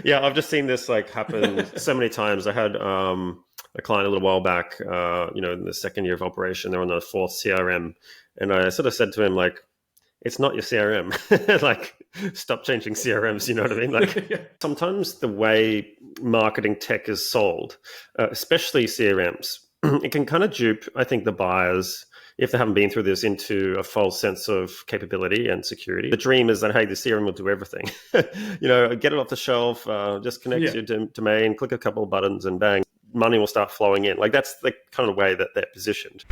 Yeah, I've just seen this like happen so many times. I had a client a little while back, in the second year of operation, they're on the fourth CRM. And I sort of said to him, like, it's not your CRM. Like, stop changing CRMs. You know what I mean? Like, Yeah. sometimes the way marketing tech is sold, especially CRMs, it can kind of dupe, I think, the buyers if they haven't been through this into a false sense of capability and security. The dream is that, hey, the CRM will do everything. Get it off the shelf, just connect Yeah. your domain, click a couple of buttons, and bang, money will start flowing in. Like, that's the kind of way that they're positioned.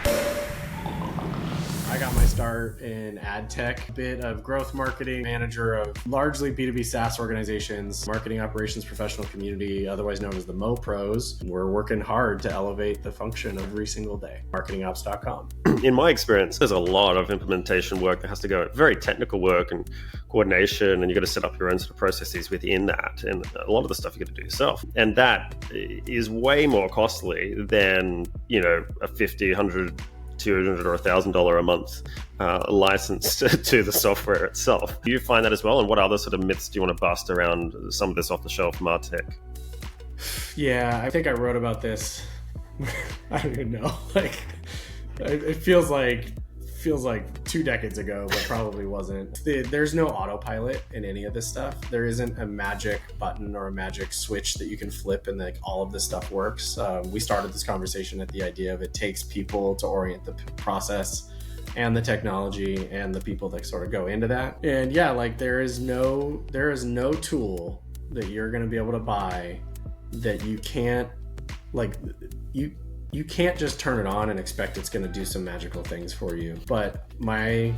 I got my start in ad tech, a bit of growth marketing, manager of largely B2B SaaS organizations, marketing operations professional community, otherwise known as the Mo Pros. We're working hard to elevate the function every single day. Marketingops.com. In my experience, there's a lot of implementation work that has to go, very technical work and coordination, and you got to set up your own sort of processes within that. And a lot of the stuff you got to do yourself. And that is way more costly than, a 50, 100, $200 or $1,000 a month license to the software itself. Do you find that as well? And what other sort of myths do you want to bust around some of this off-the-shelf Martech? Yeah, I think I wrote about this. I don't even know. It feels like 2 decades ago, but probably wasn't. There's no autopilot in any of this stuff. There isn't a magic button or a magic switch that you can flip and all of this stuff works. We started this conversation at the idea of it takes people to orient the process and the technology and the people that sort of go into that. And yeah, there is no tool that you're going to be able to buy that you can't you can't just turn it on and expect it's going to do some magical things for you. But my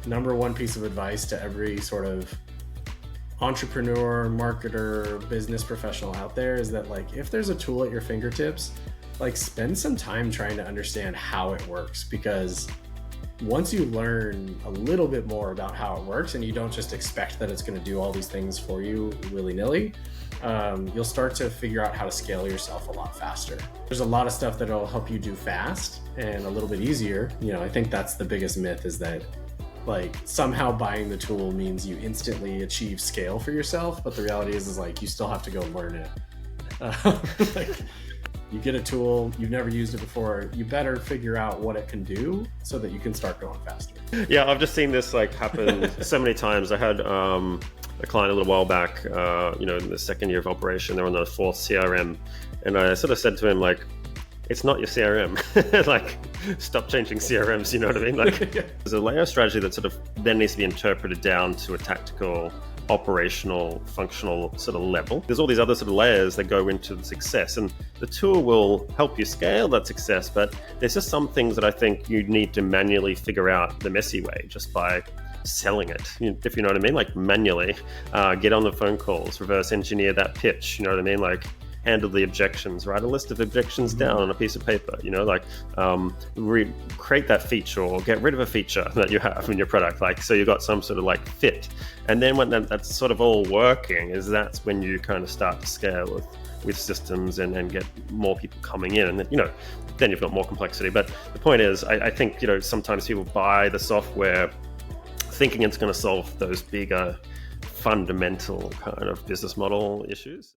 number one piece of advice to every sort of entrepreneur, marketer, business professional out there is that if there's a tool at your fingertips, spend some time trying to understand how it works, because once you learn a little bit more about how it works and you don't just expect that it's going to do all these things for you willy-nilly, you'll start to figure out how to scale yourself a lot faster. There's a lot of stuff that'll help you do fast and a little bit easier. I think that's the biggest myth, is that somehow buying the tool means you instantly achieve scale for yourself. But the reality is you still have to go learn it. You get a tool, you've never used it before, you better figure out what it can do so that you can start going faster. Yeah, I've just seen this happen so many times. I had a client a little while back, in the second year of operation, they're on the fourth CRM. And I sort of said to him, it's not your CRM. Stop changing CRMs, you know what I mean? There's a layer strategy that sort of then needs to be interpreted down to a tactical, operational, functional sort of level. There's all these other sort of layers that go into the success, and the tool will help you scale that success. But there's just some things that I think you need to manually figure out the messy way, just by selling it, if you know what I mean, manually get on the phone calls, reverse engineer that pitch, you know what I mean, handle the objections, write a list of objections down on a piece of paper, create that feature or get rid of a feature that you have in your product, so you got some sort of fit. And then when that's sort of all working, that's when you kind of start to scale with systems and get more people coming in, and then you've got more complexity. But the point is, I think sometimes people buy the software thinking it's going to solve those bigger fundamental kind of business model issues.